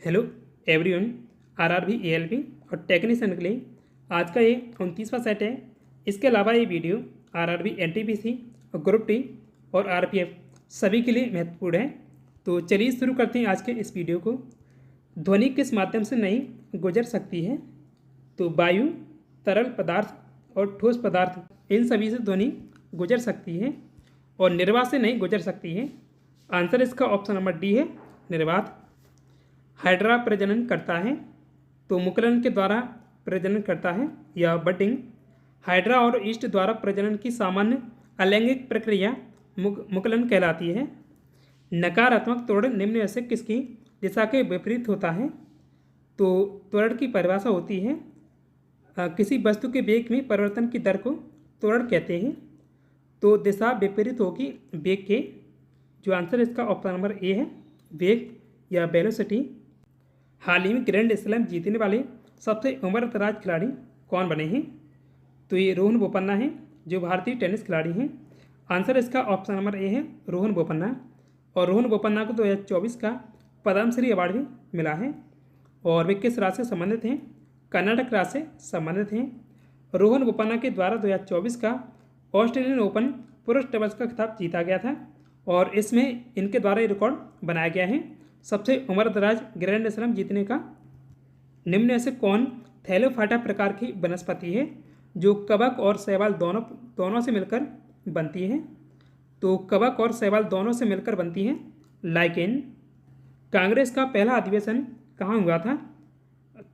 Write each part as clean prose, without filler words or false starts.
Hello everyone. RRB ALP और technician के लिए आज का ये 29वां सेट है। इसके अलावा ये वीडियो आरआरबी एनटीपीसी और ग्रुप टी और आरपीएफ सभी के लिए महत्वपूर्ण है। तो चलिए शुरू करते हैं आज के इस वीडियो को। ध्वनि किस माध्यम से नहीं गुजर सकती है? तो वायु, तरल पदार्थ और ठोस पदार्थ इन सभी से ध्वनि गुजर सकती है और निर्वात से नहीं गुजर सकती है। आंसर इसका ऑप्शन नंबर डी है, निर्वात। हाइड्रा प्रजनन करता है तो मुकुलन के द्वारा प्रजनन करता है या बडिंग। हाइड्रा और ईस्ट द्वारा प्रजनन की सामान्य अलैंगिक प्रक्रिया मुकुलन कहलाती है। नकारात्मक त्वरण निम्न में से किसकी दिशा के विपरीत होता है? तो त्वरण की परिभाषा होती है किसी वस्तु के वेग में परिवर्तन की दर को त्वरण कहते हैं। तो दिशा विपरीत होगी वेग के। जो आंसर इसका ऑप्शन नंबर ए है, वेग या वेलोसिटी। हाल ही में ग्रैंड स्लैम जीतने वाले सबसे उम्रदराज खिलाड़ी कौन बने हैं? तो ये रोहन बोपन्ना है, जो भारतीय टेनिस खिलाड़ी हैं। आंसर इसका ऑप्शन नंबर ए है, रोहन बोपन्ना। और रोहन बोपन्ना को 2024 का पद्मश्री अवार्ड भी मिला है। और वे किस राज्य से संबंधित हैं? कर्नाटक राज्य से संबंधित हैं। रोहन बोपन्ना के द्वारा 2024 का ऑस्ट्रेलियन ओपन पुरुष डबल्स का खिताब जीता गया था और इसमें इनके द्वारा ये रिकॉर्ड बनाया गया है सबसे उम्रदराज ग्रैंड स्लैम जीतने का। निम्न में से कौन थैलोफाइटा प्रकार की वनस्पति है जो कवक और शैवाल दोनों से मिलकर बनती है? तो कवक और शैवाल दोनों से मिलकर बनती है लाइकेन। कांग्रेस का पहला अधिवेशन कहाँ हुआ था?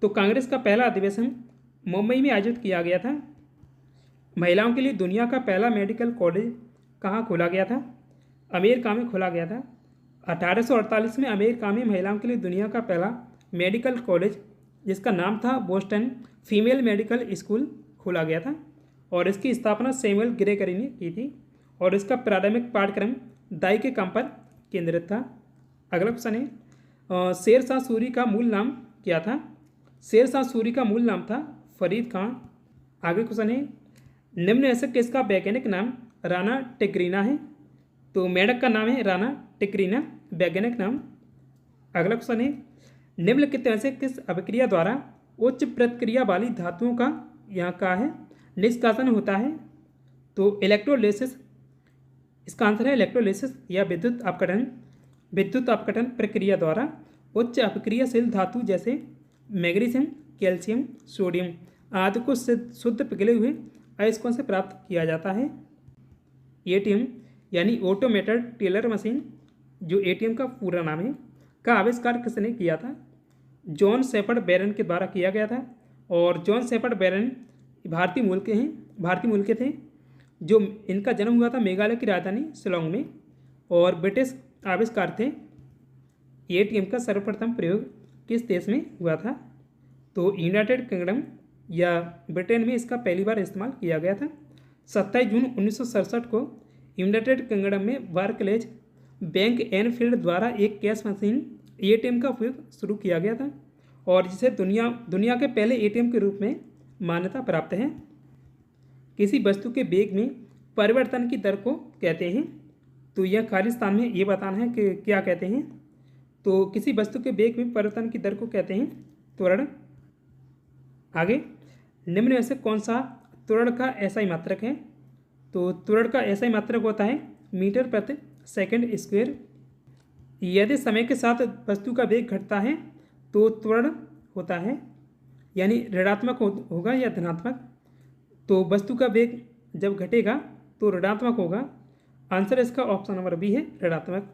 तो कांग्रेस का पहला अधिवेशन मुंबई में आयोजित किया गया था। महिलाओं के लिए दुनिया का पहला मेडिकल कॉलेज कहाँ खोला गया था? अमेरिका में खोला गया था। 1848 में अमेरिका में महिलाओं के लिए दुनिया का पहला मेडिकल कॉलेज, जिसका नाम था बोस्टन फीमेल मेडिकल स्कूल, खोला गया था और इसकी स्थापना सैमुअल ग्रेगरी ने की थी। और इसका प्राथमिक पाठ्यक्रम दाई के काम पर केंद्रित था। अगला क्वेश्चन है, शेर शाह सूरी का मूल नाम क्या था? शेर शाह सूरी का मूल नाम था फरीद खां। आगे क्वेश्चन है, निम्न में से किसका वैज्ञानिक नाम राणा टिग्रिना है? तो मेंढक का नाम है राणा टिग्रिना, वैज्ञानिक नाम। अगला क्वेश्चन है, निम्नलिखित में से किस अभिक्रिया द्वारा उच्च प्रतिक्रिया वाली धातुओं का यहाँ का है निष्कासन होता है? तो इलेक्ट्रोलिसिस इसका आंसर है, इलेक्ट्रोलिसिस या विद्युत अपघटन। विद्युत अपघटन प्रक्रिया द्वारा उच्च अभिक्रियाशील धातु जैसे मैग्नीशियम, कैल्शियम, सोडियम आदि को शुद्ध पिघले हुए अयस्कों से प्राप्त किया जाता है। एटीएम यानी ऑटोमेटेड टेलर मशीन, जो एटीएम का पूरा नाम है, का आविष्कार किसने किया था? जॉन शेपर्ड बैरन के द्वारा किया गया था। और जॉन शेपर्ड बैरन भारतीय मूल के थे, जो इनका जन्म हुआ था मेघालय की राजधानी शिलोंग में और ब्रिटिश आविष्कार थे। एटीएम का सर्वप्रथम प्रयोग किस देश में हुआ था? तो यूनाइटेड किंगडम या ब्रिटेन में इसका पहली बार इस्तेमाल किया गया था। 27 जून 1967 को यूनाइटेड किंगडम में बार्कलेज बैंक एनफील्ड द्वारा एक कैश मशीन एटीएम का उपयोग शुरू किया गया था और जिसे दुनिया के पहले एटीएम के रूप में मान्यता प्राप्त है। किसी वस्तु के वेग में परिवर्तन की दर को कहते हैं? तो यह खाली स्थान में ये बताना है कि क्या कहते हैं। तो किसी वस्तु के वेग में परिवर्तन की दर को कहते हैं त्वरण। आगे, निम्न में से कौन सा त्वरण का एसआई मात्रक है? तो त्वरण का एसआई मात्रक होता है मीटर प्रति सेकंड स्क्वायर। यदि समय के साथ वस्तु का वेग घटता है तो त्वरण होता है, यानी ऋणात्मक होगा या धनात्मक। तो वस्तु का वेग जब घटेगा तो ऋणात्मक होगा। आंसर इसका ऑप्शन नंबर बी है, ऋणात्मक।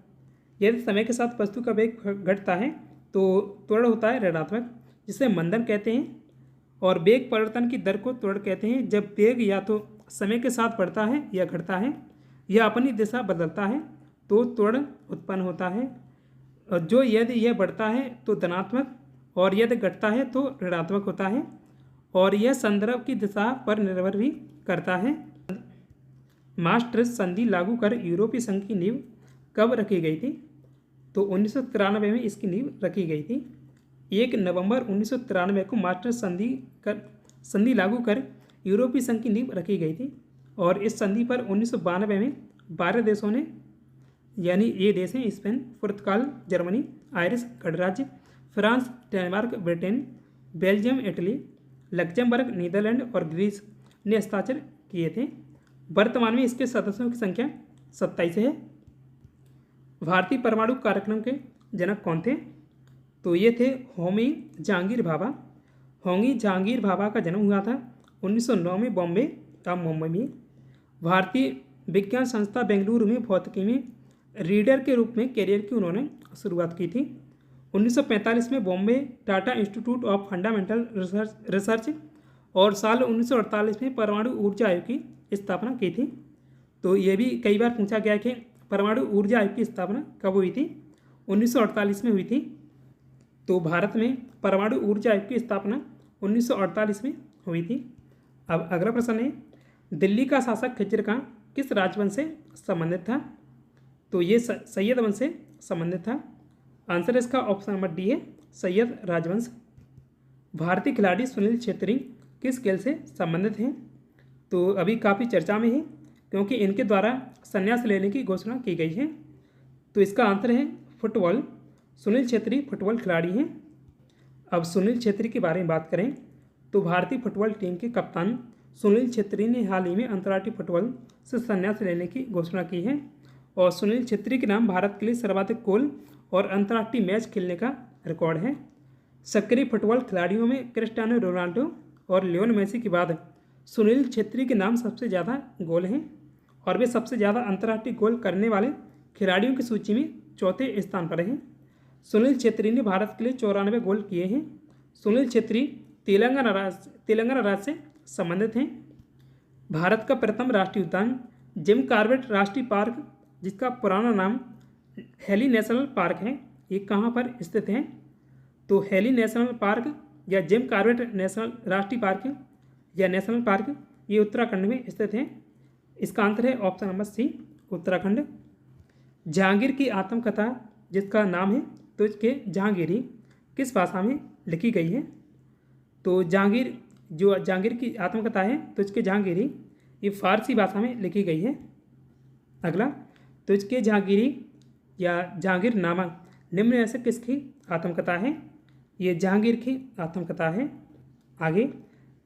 यदि समय के साथ वस्तु का वेग घटता है तो त्वरण होता है ऋणात्मक, जिसे मंदन कहते हैं। और वेग परिवर्तन की दर को त्वरण कहते हैं जब वेग या तो समय के साथ बढ़ता है या घटता है या अपनी दिशा बदलता है तो त्वरण उत्पन्न होता है। जो यदि यह बढ़ता है तो धनात्मक और यदि घटता है तो ऋणात्मक होता है। और यह संदर्भ की दिशा पर निर्भर भी करता है। मास्ट्रिक्ट संधि लागू कर यूरोपीय संघ की नींव कब रखी गई थी? तो 1993 में इसकी नींव रखी गई थी। 1 नवंबर 1993 को मास्ट्रिक्ट संधि लागू कर यूरोपीय संघ की नींव रखी गई थी और इस संधि पर 1992 में 12 देशों ने, यानी ये देश हैं स्पेन, पुर्तगाल, जर्मनी, आयरिश गणराज्य, France, Denmark, Britain, Belgium, Italy, Luxembourg, Netherland और ग्रीस ने हस्ताक्षर किए थे। वर्तमान में इसके सदस्यों की संख्या 27 है। भारतीय परमाणु कार्यक्रम के जनक कौन थे? तो ये थे होमी जहांगीर भाभा। होमी जहांगीर भाभा का जन्म हुआ था 1909 में बॉम्बे या मुंबई में। भारतीय विज्ञान संस्था बेंगलुरु में भौतिकी में रीडर के रूप में करियर की उन्होंने शुरुआत की थी। 1945 में Bombay Tata institute of fundamental research और साल 1948 में परमाणु ऊर्जा आयोग की स्थापना की थी। तो ये भी कई बार पूछा गया कि परमाणु ऊर्जा आयोग की स्थापना कब हुई थी? 1948 में हुई थी। तो भारत में परमाणु ऊर्जा आयोग की स्थापना 1948 में हुई थी। अब अगला प्रश्न है, दिल्ली का शासक खिज्र खां किस राजवंश से संबंधित था? तो ये सैयद वंश से संबंधित था। आंसर इसका ऑप्शन नंबर डी है, सैयद राजवंश। भारतीय खिलाड़ी सुनील छेत्री किस खेल से संबंधित हैं? तो अभी काफ़ी चर्चा में है क्योंकि इनके द्वारा संन्यास लेने की घोषणा की गई है। तो इसका आंसर है फुटबॉल। सुनील छेत्री फुटबॉल खिलाड़ी हैं। अब सुनील छेत्री के बारे में बात करें तो भारतीय फुटबॉल टीम के कप्तान सुनील छेत्री ने हाल ही में अंतर्राष्ट्रीय फुटबॉल से संन्यास लेने की घोषणा की है और सुनील छेत्री के नाम भारत के लिए सर्वाधिक गोल और अंतर्राष्ट्रीय मैच खेलने का रिकॉर्ड है। सक्रिय फुटबॉल खिलाड़ियों में क्रिस्टियानो रोनाल्डो और लियोन मेसी के बाद सुनील छेत्री के नाम सबसे ज़्यादा गोल हैं और वे सबसे ज़्यादा अंतर्राष्ट्रीय गोल करने वाले खिलाड़ियों की सूची में चौथे स्थान पर हैं। सुनील छेत्री ने भारत के लिए 94 गोल किए हैं। सुनील छेत्री तेलंगाना राज्य से संबंधित हैं। भारत का प्रथम राष्ट्रीय उद्यान जिम कॉर्बेट राष्ट्रीय पार्क, जिसका पुराना नाम हेली नेशनल पार्क है, ये कहाँ पर स्थित है? तो हेली नेशनल पार्क या जिम कॉर्बेट नेशनल राष्ट्रीय पार्क या नेशनल पार्क, ये उत्तराखंड में स्थित है। इसका आंसर है option number C, Uttarakhand. Jahangir की आत्मकथा जिसका नाम है तुझ के जहांगीरी किस भाषा में लिखी गई है? तो जहांगीर की आत्मकथा है तुझ के जहांगीरी, ये फारसी भाषा में लिखी गई है। अगला, तुझ के जहांगीरी या जहांगीरनामा निम्न में से किसकी आत्मकथा है? ये जहांगीर की आत्मकथा है। आगे,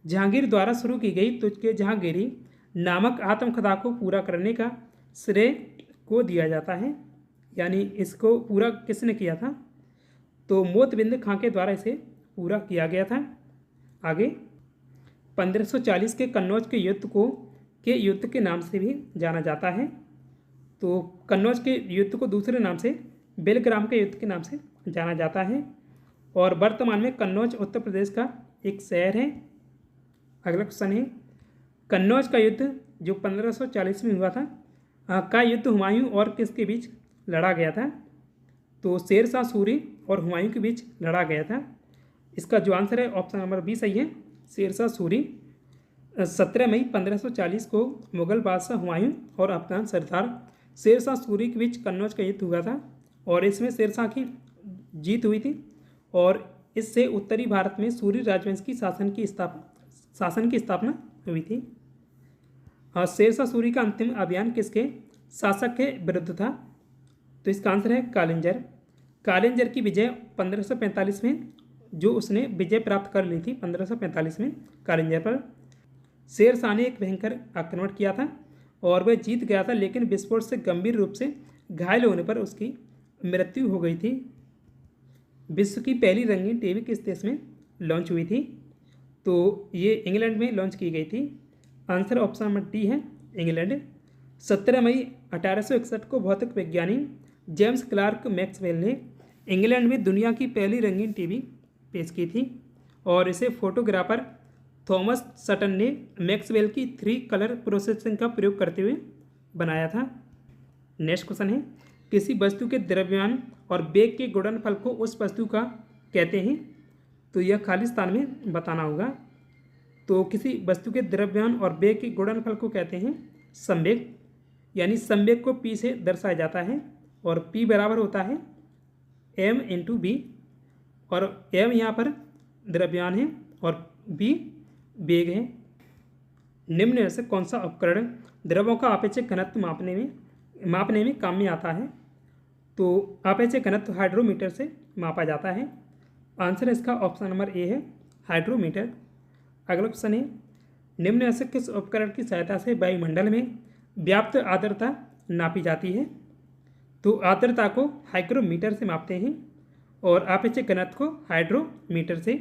जहांगीर द्वारा शुरू की गई तुझ के जहांगीरी नामक आत्मकथा को पूरा करने का श्रेय को दिया जाता है, यानी इसको पूरा किसने किया था? तो मोतबिंद खां के द्वारा इसे पूरा किया गया था। आगे, 1540 के कन्नौज के युद्ध के नाम से भी जाना जाता है। तो कन्नौज के युद्ध को दूसरे नाम से बेलग्राम के युद्ध के नाम से जाना जाता है और वर्तमान में कन्नौज उत्तर प्रदेश का एक शहर है। अगला क्वेश्चन है, कन्नौज का युद्ध जो 1540 में हुआ था का युद्ध हुमायूं और किसके बीच लड़ा गया था? तो शेरशाह सूरी और हुमायूं के बीच लड़ा गया था। इसका जो आंसर है ऑप्शन नंबर बी सही है, शेरशाह सूरी। 17 मई 1540 को मुगल बादशाह हुमायूं और अफगान सरदार शेरशाह सूरी के बीच कन्नौज का युद्ध हुआ था और इसमें शेरशाह की जीत हुई थी और इससे उत्तरी भारत में सूरी राजवंश की शासन की स्थापना हुई थी। शेरशाह सूरी का अंतिम अभियान किसके शासक के विरुद्ध था? तो इसका आंसर है कालिंजर की विजय 1545 में, जो उसने विजय प्राप्त कर ली थी 1545 में कालिंजर पर। शेरशाह ने एक भयंकर आक्रमण किया था और वह जीत गया था, लेकिन विस्फोट से गंभीर रूप से घायल होने पर उसकी मृत्यु हो गई थी। विश्व की पहली रंगीन टीवी किस देश में लॉन्च हुई थी? तो ये इंग्लैंड में लॉन्च की गई थी। आंसर ऑप्शन नंबर डी है, इंग्लैंड। 17 मई 1861 को भौतिक विज्ञानी जेम्स क्लार्क मैक्सवेल ने इंग्लैंड में दुनिया की पहली रंगीन टीवी पेश की थी और इसे फोटोग्राफर थॉमस सटन ने मैक्सवेल की 3 कलर प्रोसेसिंग का प्रयोग करते हुए बनाया था। नेक्स्ट क्वेश्चन है, किसी वस्तु के द्रव्यमान और वेग के गुणनफल को उस वस्तु का कहते हैं? तो यह खाली स्थान में बताना होगा। तो किसी वस्तु के द्रव्यमान और वेग के गुणनफल को कहते हैं संवेग, यानी संवेग को p से दर्शाया जाता है और p बराबर होता है m इंटू बी और m यहाँ पर द्रव्यमान है और b वेग है। निम्न में से कौन सा उपकरण द्रव्यों का आपेक्षिक घनत्व मापने में काम में आता है? तो आपेक्षिक घनत्व हाइड्रोमीटर से मापा जाता है। आंसर इसका ऑप्शन नंबर ए है हाइड्रोमीटर। अगला क्वेश्चन है निम्नलिखित किस उपकरण की सहायता से वायुमंडल में व्याप्त आर्द्रता नापी जाती है। तो आर्द्रता को हाइग्रोमीटर से मापते हैं और आपेक्षिक घनत्व को हाइड्रोमीटर से।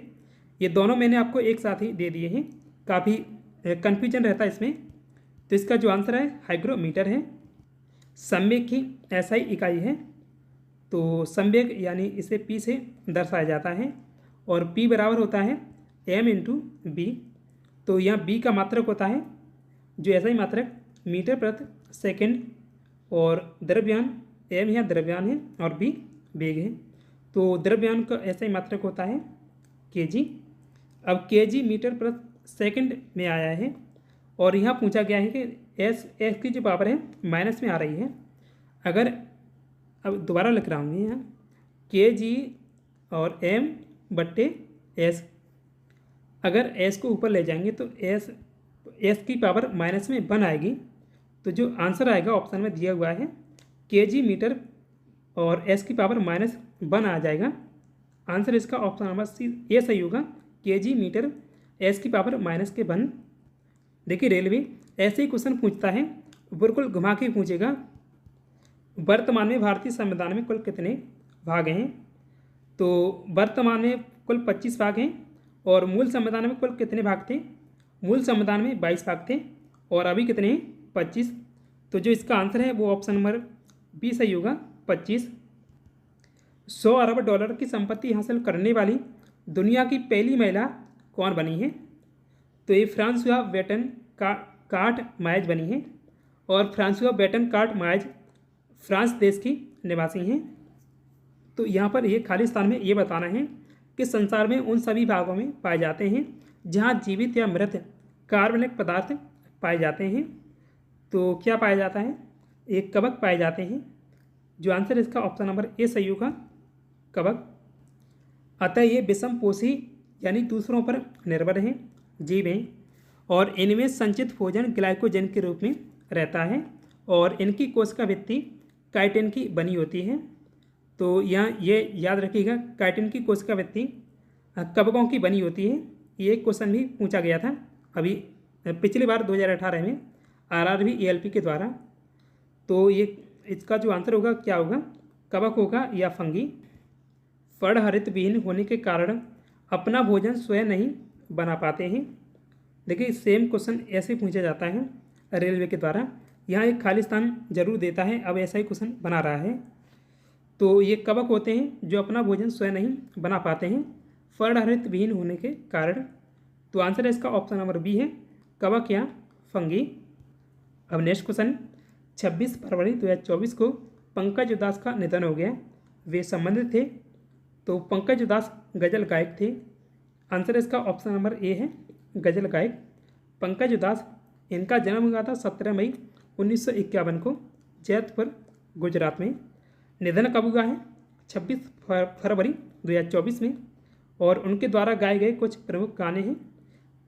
ये दोनों मैंने आपको एक साथ ही दे दिए हैं, काफ़ी कन्फ्यूजन रहता है इसमें। तो इसका जो आंसर है हाइग्रोमीटर है। संवेग की ऐसा ही इकाई है, तो संवेग यानी इसे पी से दर्शाया जाता है और पी बराबर होता है एम इंटू बी। तो यहाँ बी का मात्रक होता है जो ऐसा ही मात्रक मीटर प्रति सेकंड, और द्रव्यमान एम यहाँ द्रव्यमान है और बी वेग है। तो द्रव्यमान का ऐसा ही मात्रक होता है केजी। अब केजी मीटर प्रति सेकंड में आया है और यहाँ पूछा गया है कि एस की जो पावर है माइनस में आ रही है। अगर अब दोबारा लिख रहा हूँ यहाँ केजी और एम बट्टे एस, अगर एस को ऊपर ले जाएंगे तो एस की पावर माइनस में 1 आएगी। तो जो आंसर आएगा ऑप्शन में दिया हुआ है केजी मीटर और एस की पावर -1 आ जाएगा। आंसर इसका ऑप्शन नंबर सी ये सही होगा, केजी मीटर एस की पावर -1। देखिए रेलवे ऐसे ही क्वेश्चन पूछता है, बिल्कुल घुमा के पूछेगा। वर्तमान में भारतीय संविधान में कुल कितने भाग हैं। तो वर्तमान में कुल 25 भाग हैं और मूल संविधान में कुल कितने भाग थे। मूल संविधान में 22 भाग थे और अभी कितने हैं 25। तो जो इसका आंसर है वो ऑप्शन नंबर बी सही होगा 25। 100 अरब डॉलर की संपत्ति हासिल करने वाली दुनिया की पहली महिला कौन बनी है। तो ये फ्रांसुआ बेटन कार्ट मायज बनी है और फ्रांसुआ बेटन कार्ट मायज फ्रांस देश की निवासी हैं। तो यहाँ पर ये खाली स्थान में ये बताना है कि संसार में उन सभी भागों में पाए जाते हैं जहाँ जीवित या मृत कार्बनिक पदार्थ पाए जाते हैं। तो क्या पाया जाता है, एक कवक पाए जाते हैं। जो आंसर इसका ऑप्शन नंबर ए सही होगा कवक। अतः ये विषम पोषी यानी दूसरों पर निर्भर हैं, जीव हैं और इनमें संचित भोजन ग्लाइकोजन के रूप में रहता है और इनकी कोशिका भित्ति काइटिन की बनी होती है। तो यहाँ ये याद रखिएगा काइटिन की कोशिका भित्ति कवकों की बनी होती है। ये क्वेश्चन भी पूछा गया था अभी पिछली बार 2018 में आरआरबी एएलपी के द्वारा। तो ये इसका जो आंसर होगा क्या होगा, कवक होगा या फंगी। फड़ हरित विहीन होने के कारण अपना भोजन स्वयं नहीं बना पाते हैं। देखिए सेम क्वेश्चन ऐसे पूछा जाता है रेलवे के द्वारा, यहाँ एक खाली स्थान जरूर देता है, अब ऐसा ही क्वेश्चन बना रहा है। तो ये कवक होते हैं जो अपना भोजन स्वयं नहीं बना पाते हैं फड़ हरित विहीन होने के कारण। तो आंसर इसका ऑप्शन नंबर बी है कवक या फंगी। अब नेक्स्ट क्वेश्चन 26 फरवरी 2024 को पंकज उदास का निधन हो गया, वे संबंधित थे। तो पंकज उदास गजल गायक थे। आंसर इसका ऑप्शन नंबर ए है गजल गायक पंकज उदास। इनका जन्म हुआ था 17 मई 1951 को जैतपुर गुजरात में। निधन कब हुआ है 26 फरवरी 2024 में। और उनके द्वारा गाए गए कुछ प्रमुख गाने हैं,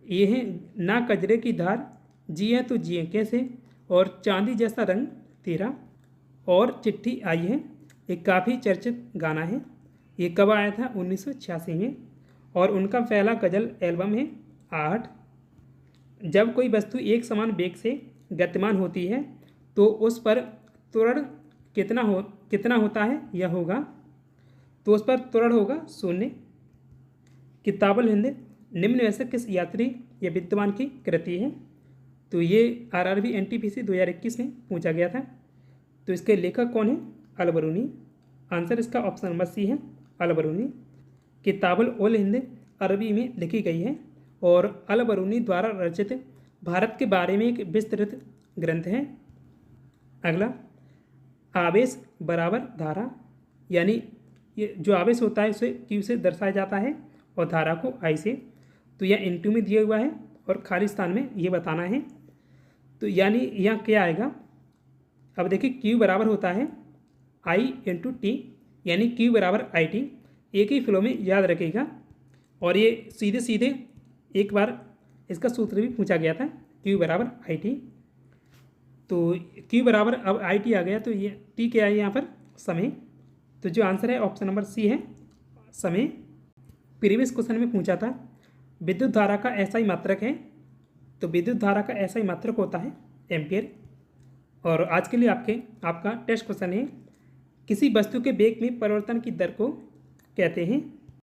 ये हैं ना कजरे की धार, जिए तो जिए कैसे और चांदी जैसा रंग तेरा और चिट्ठी आई है। एक काफ़ी चर्चित गाना है। ये कब आया था 1986 में और उनका पहला गज़ल एल्बम है आहट। जब कोई वस्तु एक समान वेग से गतिमान होती है तो उस पर त्वरण कितना होता है यह होगा, तो उस पर त्वरण होगा 0। किताबुल हिंद निम्न में से किस यात्री या विद्वान की कृति है। तो ये आरआरबी एनटीपीसी 2021 में पूछा गया था। तो इसके लेखक कौन है, अल-बरूनी। आंसर इसका ऑप्शन नंबर सी है अल-बरूनी। किताबुल उल हिंद अरबी में लिखी गई है और अल-बरूनी द्वारा रचित भारत के बारे में एक विस्तृत ग्रंथ है। अगला आवेश बराबर धारा, यानी ये जो आवेश होता है उसे क्यू से दर्शाया जाता है और धारा को आई से। तो यह इंटू में दिया हुआ है और खाली स्थान में ये बताना है। तो यानी यहाँ क्या आएगा, अब देखिए क्यू बराबर होता है आई इंटू टी, यानी क्यू बराबर आई टी। एक ही फ्लो में याद रखिएगा। और ये सीधे सीधे एक बार इसका सूत्र भी पूछा गया था क्यू बराबर आई टी। तो क्यू बराबर अब आई टी आ गया, तो ये टी क्या है यहाँ पर समय। तो जो आंसर है ऑप्शन नंबर सी है समय। प्रीवियस क्वेश्चन में पूछा था विद्युत धारा का ऐसा ही मात्रक है, तो विद्युत धारा का ऐसा ही मात्रक होता है एम्पियर। और आज के लिए आपका टेस्ट क्वेश्चन है, किसी वस्तु के वेग में परिवर्तन की दर को कहते हैं